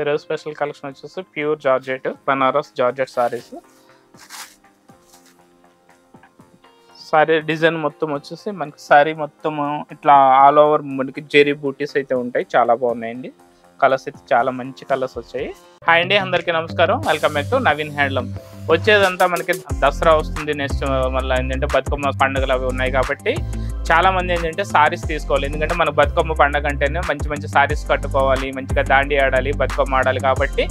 ఈరోజు special collection వచ్చేసి pure georgette Banaras georgette saris. Sorry design మొత్తం వచ్చేసి మనకి సారీ మొత్తం ఇట్లా ఆల్ ఓవర్ మనకి జెరీ బూటీస్ అయితే ఉంటాయి. చాలా బాగున్నాయండి. కలర్స్ అయితే చాలా మంచి కలర్స్ వచ్చాయి. హాయ్ అండి, అందరికీ నమస్కారం. Welcome back to Naveen handloom. వచ్చేదంతా మనకి దసరా వస్తుంది. నెక్స్ట్ మళ్ళీ ఏంటంటే బతుకమ్మ పండుగలు అవి ఉన్నాయి కాబట్టి చాలా మంది ఏంటంటే సారీస్ తీసుకోవాలి. ఎందుకంటే మన బతుకమ్మ పండుగ అంటేనే మంచి మంచి సారీస్ కట్టుకోవాలి, మంచిగా దాండి ఆడాలి, బతుకమ్మ ఆడాలి. కాబట్టి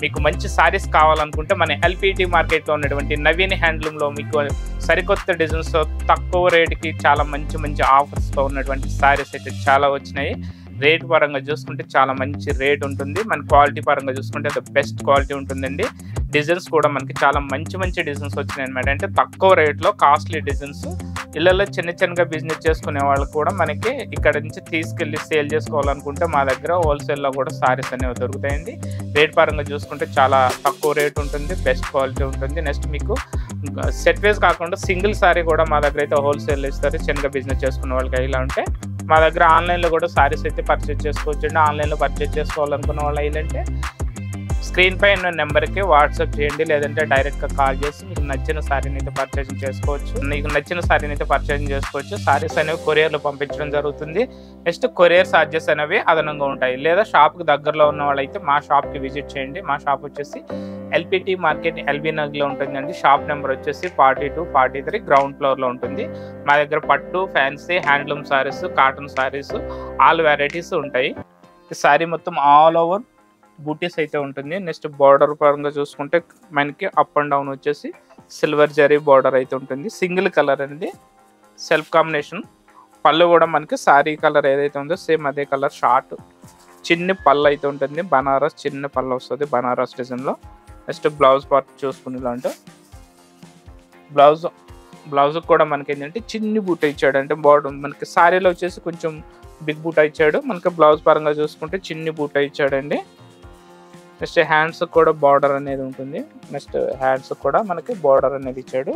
మీకు మంచి సారీస్ కావాలనుకుంటే మన ఎల్పిటి మార్కెట్లో ఉన్నటువంటి నవీన్ హ్యాండ్లూమ్లో మీకు సరికొత్త డిజైన్స్ తక్కువ రేటుకి చాలా మంచి మంచి ఆఫర్స్తో ఉన్నటువంటి సారీస్ అయితే చాలా వచ్చినాయి. రేట్ పరంగా చూసుకుంటే చాలా మంచి రేట్ ఉంటుంది. మన క్వాలిటీ పరంగా చూసుకుంటే అది బెస్ట్ క్వాలిటీ ఉంటుందండి. డిజైన్స్ కూడా మనకి చాలా మంచి మంచి డిజైన్స్ వచ్చినాయి అనమాట. అంటే తక్కువ రేట్లో కాస్ట్లీ డిజైన్స్ ఇళ్ళల్లో చిన్నగా బిజినెస్ చేసుకునే వాళ్ళు కూడా మనకి ఇక్కడ నుంచి తీసుకెళ్ళి సేల్ చేసుకోవాలనుకుంటే మా దగ్గర హోల్సేల్లో కూడా సారీస్ అనేవి దొరుకుతాయండి. రేట్ పరంగా చూసుకుంటే చాలా తక్కువ రేట్ ఉంటుంది, బెస్ట్ క్వాలిటీ ఉంటుంది. నెక్స్ట్ మీకు సెట్ వైజ్ కాకుండా సింగిల్ సారీ కూడా మా దగ్గర అయితే హోల్సేల్ ఇస్తారు. చిన్నగా బిజినెస్ చేసుకునే వాళ్ళకి ఇలా ఉంటే మా దగ్గర ఆన్లైన్లో కూడా సారీస్ అయితే పర్చేజ్ చేసుకోవచ్చు అండి. ఆన్లైన్లో పర్చేజ్ చేసుకోవాలనుకున్న వాళ్ళు ఏంటంటే స్క్రీన్ పై ఉన్న నెంబర్కి వాట్సాప్ చేయండి, లేదంటే డైరెక్ట్గా కాల్ చేసి మీకు నచ్చిన సారీని అయితే పర్చేసింగ్ చేసుకోవచ్చు. మీకు నచ్చిన సారీని అయితే పర్చేసింగ్ చేసుకోవచ్చు. సారీస్ అనేవి కొరియర్లో పంపించడం జరుగుతుంది. నెక్స్ట్ కొరియర్ ఛార్జెస్ అనేవి అదనంగా ఉంటాయి. లేదా షాప్కి దగ్గరలో ఉన్న వాళ్ళైతే మా షాప్కి విజిట్ చేయండి. మా షాప్ వచ్చేసి ఎల్పిటి మార్కెట్ ఎల్బీ నగర్లో ఉంటుందండి. షాప్ నెంబర్ వచ్చేసి 42, 43 గ్రౌండ్ ఫ్లోర్లో ఉంటుంది. మా దగ్గర పట్టు, fancy, handloom saris, cotton saris all varieties ఉంటాయి. ఈ సారీ మొత్తం ఆల్ ఓవర్ బూటీస్ అయితే ఉంటుంది. నెక్స్ట్ బార్డర్ పరంగా చూసుకుంటే మనకి అప్ అండ్ డౌన్ వచ్చేసి సిల్వర్ జరీ బార్డర్ అయితే ఉంటుంది. సింగిల్ కలర్ అండి, సెల్ఫ్ కాంబినేషన్. పళ్ళు కూడా మనకి సారీ కలర్ ఏదైతే ఉందో సేమ్ అదే కలర్. షార్ట్ చిన్న పళ్ళు అయితే ఉంటుంది. బనారస్ చిన్న పళ్ళు వస్తుంది బనారస్ డిజైన్లో. నెక్స్ట్ బ్లౌజ్ పార్ట్ చూసుకునేలా అంటే బ్లౌజ్ కూడా మనకి ఏంటంటే చిన్ని బూట ఇచ్చాడు. అంటే బార్డర్ మనకి సారీలో వచ్చేసి కొంచెం బిగ్ బూట ఇచ్చాడు. మనకి బ్లౌజ్ పరంగా చూసుకుంటే చిన్ని బూట ఇచ్చాడండి. నెక్స్ట్ హ్యాండ్స్ కూడా బార్డర్ అనేది ఉంటుంది. నెక్స్ట్ హ్యాండ్స్ కూడా మనకి బార్డర్ అనేది ఇచ్చాడు.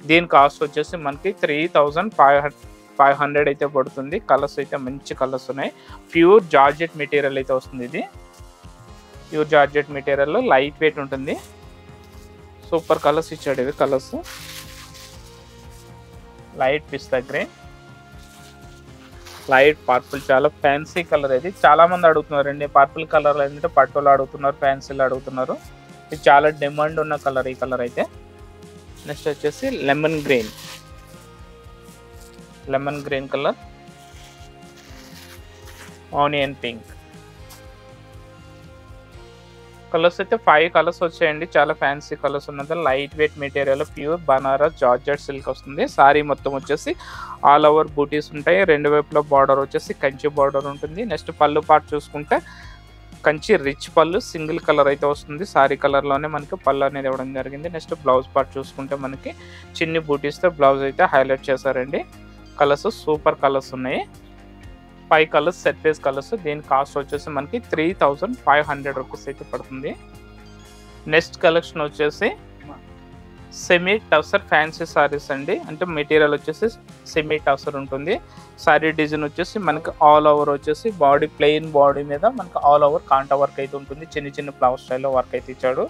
దీని కాస్ట్ వచ్చేసి మనకి 3500 అయితే పడుతుంది. కలర్స్ అయితే మంచి కలర్స్ ఉన్నాయి. ప్యూర్ జార్జెట్ మెటీరియల్ అయితే వస్తుంది. ఇది pure georgette material light weight ఉంటుంది. సూపర్ కలర్స్ ఇచ్చాడు. ఇవి colours light pista green, light purple, చాలా ఫ్యాన్సీ కలర్. ఇది చాలా మంది అడుగుతున్నారండి. పర్పుల్ కలర్ ఏంటంటే పట్టులో అడుగుతున్నారు, ఫ్యాన్సీలో అడుగుతున్నారు. ఇది చాలా డిమాండ్ ఉన్న కలర్ ఈ కలర్ అయితే. నెక్స్ట్ వచ్చేసి lemon green colour, onion pink colours అయితే 5 కలర్స్ వచ్చాయండి. చాలా ఫ్యాన్సీ కలర్స్ ఉన్నది. Light weight material pure Banaras georgette silk వస్తుంది. సారీ మొత్తం వచ్చేసి ఆల్ ఓవర్ బూటీస్ ఉంటాయి. రెండు వైపులో బార్డర్ వచ్చేసి కంచి బార్డర్ ఉంటుంది. నెక్స్ట్ పళ్ళు పార్ట్ చూసుకుంటే కంచి రిచ్ పళ్ళు సింగిల్ కలర్ అయితే వస్తుంది. సారీ కలర్లోనే మనకి పళ్ళు అనేది ఇవ్వడం జరిగింది. నెక్స్ట్ బ్లౌజ్ పార్ట్ చూసుకుంటే మనకి చిన్ని బూటీస్తో బ్లౌజ్ అయితే హైలైట్ చేశారండి. కలర్స్ సూపర్ కలర్స్ ఉన్నాయి. 5 కలర్స్ సెట్ వైజ్ కలర్స్. దీని కాస్ట్ వచ్చేసి మనకి 3500 రూపీస్ అయితే పడుతుంది. నెక్స్ట్ కలెక్షన్ వచ్చేసి సెమీ టసర్ ఫ్యాన్సీ సారీస్ అండి. అంటే మెటీరియల్ వచ్చేసి సెమీ టసర్ ఉంటుంది. సారీ డిజైన్ వచ్చేసి మనకి ఆల్ ఓవర్ వచ్చేసి బాడీ ప్లెయిన్ బాడీ మీద మనకి ఆల్ ఓవర్ కాంటా వర్క్ అయితే ఉంటుంది. చిన్న ఫ్లవర్ స్టైల్లో వర్క్ అయితే ఇచ్చాడు.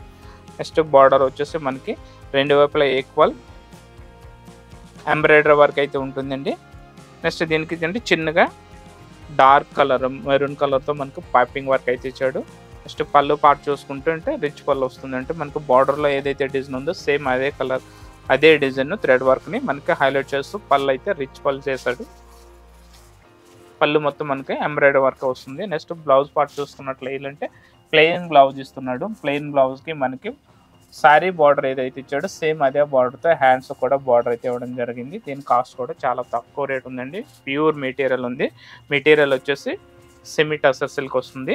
నెక్స్ట్ బార్డర్ వచ్చేసి మనకి రెండు వైపులా ఈక్వల్ ఎంబ్రాయిడరీ వర్క్ అయితే ఉంటుందండి. నెక్స్ట్ దీనికి ఏంటంటే చిన్నగా డార్క్ కలర్ మెరూన్ కలర్తో మనకు పైపింగ్ వర్క్ అయితే ఇచ్చాడు. నెక్స్ట్ పళ్ళు పార్ట్ చూసుకుంటుంటే రిచ్ పళ్ళు వస్తుంది. అంటే మనకు బార్డర్లో ఏదైతే డిజైన్ ఉందో సేమ్ అదే కలర్ అదే డిజైన్ థ్రెడ్ వర్క్ని మనకి హైలైట్ చేస్తూ పళ్ళు అయితే రిచ్ పళ్ళు చేశాడు. పళ్ళు మొత్తం మనకి ఎంబ్రాయిడరీ వర్క్ వస్తుంది. నెక్స్ట్ బ్లౌజ్ పార్ట్ చూసుకున్నట్లు ఏంటంటే ప్లెయిన్ బ్లౌజ్ ఇస్తున్నాడు. ప్లెయిన్ బ్లౌజ్కి మనకి సారీ బార్డర్ ఏదైతే ఇచ్చాడో సేమ్ అదే బార్డర్తో హ్యాండ్స్ కూడా బార్డర్ అయితే ఇవ్వడం జరిగింది. దీని కాస్ట్ కూడా చాలా తక్కువ రేట్ ఉందండి. ప్యూర్ మెటీరియల్ ఉంది. మెటీరియల్ వచ్చేసి సెమీ టసర్ సిల్క్ వస్తుంది.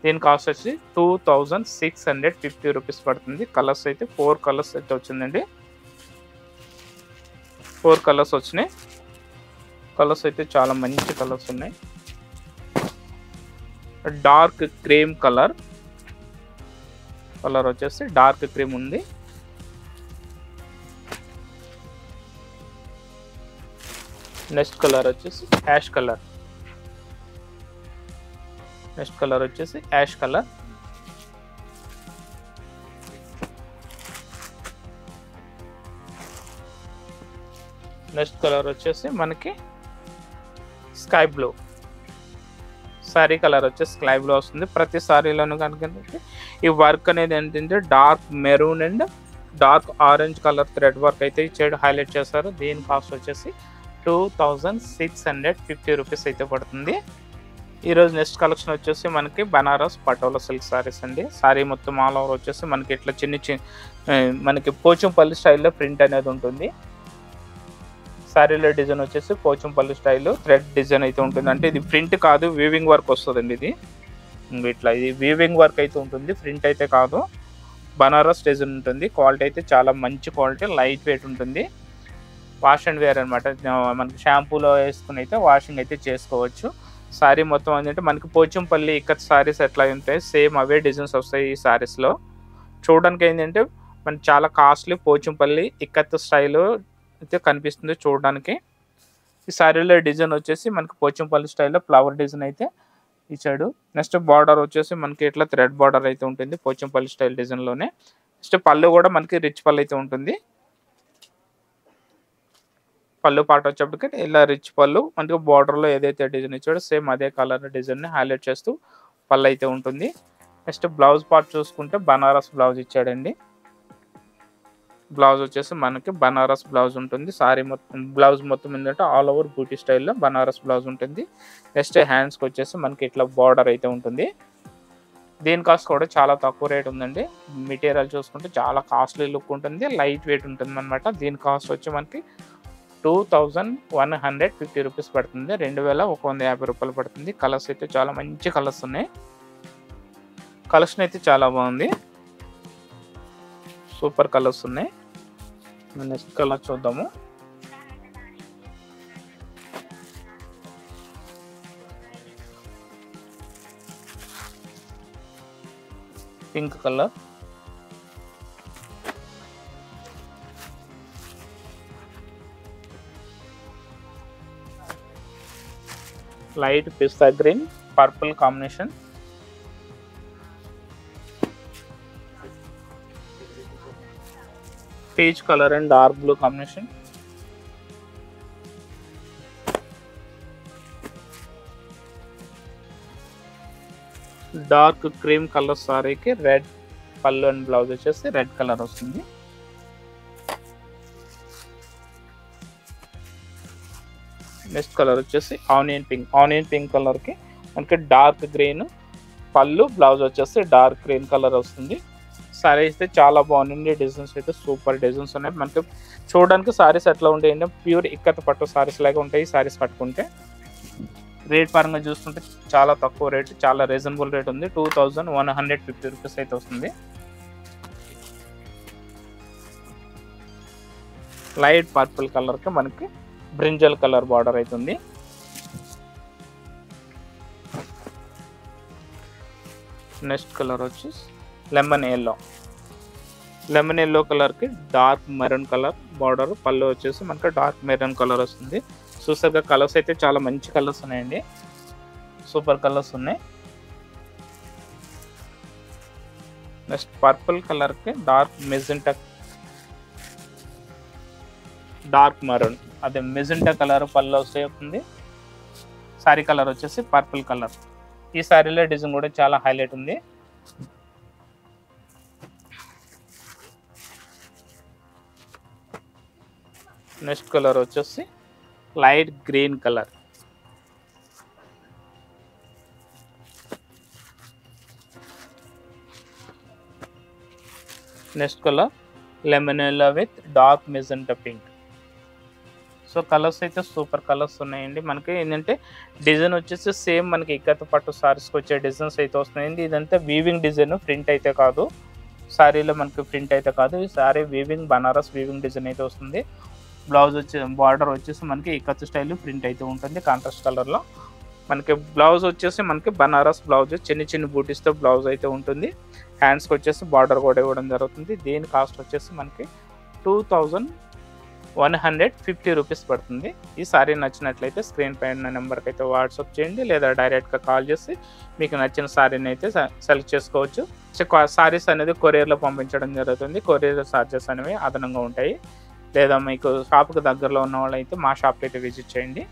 దీని కాస్ట్ వచ్చి 2650 రూపీస్ పడుతుంది. కలర్స్ అయితే 4 కలర్స్ అయితే వచ్చిందండి. 4 కలర్స్ వచ్చినాయి. కలర్స్ అయితే చాలా మంచి కలర్స్ ఉన్నాయి. డార్క్ క్రీమ్ కలర్ వచ్చేసి డార్క్ క్రీమ్ ఉంది. నెక్స్ట్ కలర్ వచ్చేసి యాష్ కలర్. నెక్స్ట్ కలర్ వచ్చేసి యాష్ కలర్. నెక్స్ట్ కలర్ వచ్చేసి మనకి స్కై బ్లూ. సారీ కలర్ వచ్చేసి స్కై బ్లూ వస్తుంది. ప్రతి సారీలోనూ కనుక ఈ వర్క్ అనేది ఏంటంటే dark maroon and dark orange colour thread work అయితే ఇచ్చాడు, హైలైట్ చేశారు. దీని కాస్ట్ వచ్చేసి 2650 రూపీస్ అయితే పడుతుంది. ఈరోజు నెక్స్ట్ కలెక్షన్ వచ్చేసి మనకి బనారస్ పటోలా సిల్క్ సారీస్ అండి. సారీ మొత్తం ఆల్ ఓవర్ వచ్చేసి మనకి ఇట్లా మనకి పోచంపల్లి స్టైల్లో ప్రింట్ అనేది ఉంటుంది. సారీలో డిజైన్ వచ్చేసి పోచంపల్లి స్టైల్లో థ్రెడ్ డిజైన్ అయితే ఉంటుంది. అంటే ఇది ప్రింట్ కాదు, వీవింగ్ వర్క్ వస్తుందండి. ఇది ఇట్లా ఇది వీవింగ్ వర్క్ అయితే ఉంటుంది, ప్రింట్ అయితే కాదు. బనారస్ డిజైన్ ఉంటుంది. క్వాలిటీ అయితే చాలా మంచి క్వాలిటీ, లైట్ వెయిట్ ఉంటుంది. వాష్ అండ్ వేర్ అనమాట. మనకి షాంపూలో వేసుకుని అయితే వాషింగ్ అయితే చేసుకోవచ్చు. సారీ మొత్తం ఏంటంటే మనకి పోచంపల్లి ఇక్కత్ సారీస్ ఎట్లా ఉంటాయి సేమ్ అవే డిజైన్స్ వస్తాయి ఈ సారీస్లో. చూడడానికి ఏంటంటే మనకి చాలా కాస్ట్లీ పోచంపల్లి ఇక్కత్ స్టైల్ అయితే కనిపిస్తుంది చూడడానికి. ఈ సారీలో డిజైన్ వచ్చేసి మనకి పోచంపల్లి స్టైల్లో ఫ్లవర్ డిజైన్ అయితే ఇచ్చాడు. నెక్స్ట్ బార్డర్ వచ్చేసి మనకి ఇట్లా థ్రెడ్ బార్డర్ అయితే ఉంటుంది పోచంపల్లి స్టైల్ డిజైన్లోనే. నెక్స్ట్ పళ్ళు కూడా మనకి రిచ్ పళ్ళు అయితే ఉంటుంది. పళ్ళు పాట వచ్చేప్పటికి ఇలా రిచ్ పళ్ళు మనకి బార్డర్లో ఏదైతే డిజైన్ ఇచ్చాడో సేమ్ అదే కలర్ డిజైన్ని హైలైట్ చేస్తూ పళ్ళు అయితే ఉంటుంది. నెక్స్ట్ బ్లౌజ్ పార్ట్ చూసుకుంటే బనారస్ బ్లౌజ్ ఇచ్చాడండి. బ్లౌజ్ వచ్చేసి మనకి బనారస్ బ్లౌజ్ ఉంటుంది. సారీ మొత్తం బ్లౌజ్ మొత్తం ఏంటంటే ఆల్ ఓవర్ బూటీ స్టైల్లో బనారస్ బ్లౌజ్ ఉంటుంది. నెక్స్ట్ హ్యాండ్స్కి వచ్చేసి మనకి ఇట్లా బార్డర్ అయితే ఉంటుంది. దీని కాస్ట్ కూడా చాలా తక్కువ రేట్ ఉందండి. మెటీరియల్ చూసుకుంటే చాలా కాస్ట్లీ లుక్ ఉంటుంది, లైట్ వెయిట్ ఉంటుంది అనమాట. దీని కాస్ట్ వచ్చి మనకి 2150 రూపీస్ పడుతుంది. 2150 రూపాయలు పడుతుంది. కలర్స్ అయితే చాలా మంచి కలర్స్ ఉన్నాయి. కలెక్షన్ అయితే చాలా బాగుంది, సూపర్ కలర్స్ ఉన్నాయి. నెక్స్ట్ కలర్ చూద్దాము. Pink colour, light pista green purple combination, peach colour and dark blue combination, dark cream colour సారీకి రెడ్ పళ్ళు అండ్ బ్లౌజ్ వచ్చేసి రెడ్ కలర్ వస్తుంది. నెక్స్ట్ కలర్ వచ్చేసి ఆనియన్ పింక్ కలర్కి మనకి డార్క్ గ్రీన్ పళ్ళు, బ్లౌజ్ వచ్చేసి డార్క్ గ్రీన్ కలర్ వస్తుంది. సారీ అయితే చాలా బాగుంది. డిజైన్స్ అయితే సూపర్ డిజైన్స్ ఉన్నాయి. మనకి చూడడానికి సారీస్ ఎట్లా ఉంటాయంటే ప్యూర్ ఇక్కత పట్టు సారీస్ లాగా ఉంటాయి. సారీస్ కట్టుకుంటే రేట్ పరంగా చూస్తుంటే చాలా తక్కువ రేట్, చాలా రీజనబుల్ రేట్ ఉంది. 2150 రూపీస్ అయితే వస్తుంది. లైట్ పర్పుల్ కలర్కి మనకి బ్రింజల్ కలర్ బార్డర్ అవుతుంది. నెక్స్ట్ కలర్ వచ్చి లెమన్ ఎల్లో కలర్కి డార్క్ మెరూన్ కలర్ బార్డర్, పళ్ళు వచ్చేసి మనకి డార్క్ మెరూన్ కలర్ వస్తుంది. చూసారుగా కలర్స్ అయితే చాలా మంచి కలర్స్ ఉన్నాయండి, సూపర్ కలర్స్ ఉన్నాయి. నెక్స్ట్ పర్పుల్ కలర్కి డార్క్ మెరూన్ అదే మెజెంటా కలర్ పళ్ళు వస్తుంది. సారీ కలర్ వచ్చేసి పర్పుల్ కలర్. ఈ సారీలో డిజైన్ కూడా చాలా హైలైట్ ఉంది. నెక్స్ట్ కలర్ వచ్చేసి light green colour. Next colour lemon yellow with dark magenta pink. So colours అయితే సూపర్ కలర్స్ ఉన్నాయండి. మనకి ఏంటంటే డిజైన్ వచ్చేసి సేమ్ మనకి ఇక్కత పట్టు సారీస్కి వచ్చే డిజైన్స్ అయితే వస్తున్నాయండి. ఇదంతా వీవింగ్ డిజైన్, ప్రింట్ అయితే కాదు. సారీలో మనకి ప్రింట్ అయితే కాదు, ఈ sorry weaving Banaras weaving design అయితే వస్తుంది. బ్లౌజ్ బార్డర్ వచ్చేసి మనకి ఇక్కత్ స్టైల్ ప్రింట్ అయితే ఉంటుంది కాంట్రాస్ట్ కలర్లో. మనకి బ్లౌజ్ వచ్చేసి మనకి బనారస్ బ్లౌజ్ చిన్న బూటీస్తో బ్లౌజ్ అయితే ఉంటుంది. హ్యాండ్స్కి వచ్చేసి బార్డర్ కూడా ఇవ్వడం జరుగుతుంది. దీని కాస్ట్ వచ్చేసి మనకి 2150 150 రూపీస్ పడుతుంది. ఈ సారీ నచ్చినట్లయితే స్క్రీన్ పైన నెంబర్కి అయితే వాట్సాప్ చేయండి, లేదా డైరెక్ట్గా కాల్ చేసి మీకు నచ్చిన సారీని అయితే సెలెక్ట్ చేసుకోవచ్చు. సారీస్ అనేది కొరియర్లో పంపించడం జరుగుతుంది. కొరియర్ ఛార్జెస్ అనేవి అదనంగా ఉంటాయి. లేదా మీకు షాప్కి దగ్గరలో ఉన్న వాళ్ళు అయితే మా షాప్కి అయితే విజిట్ చేయండి.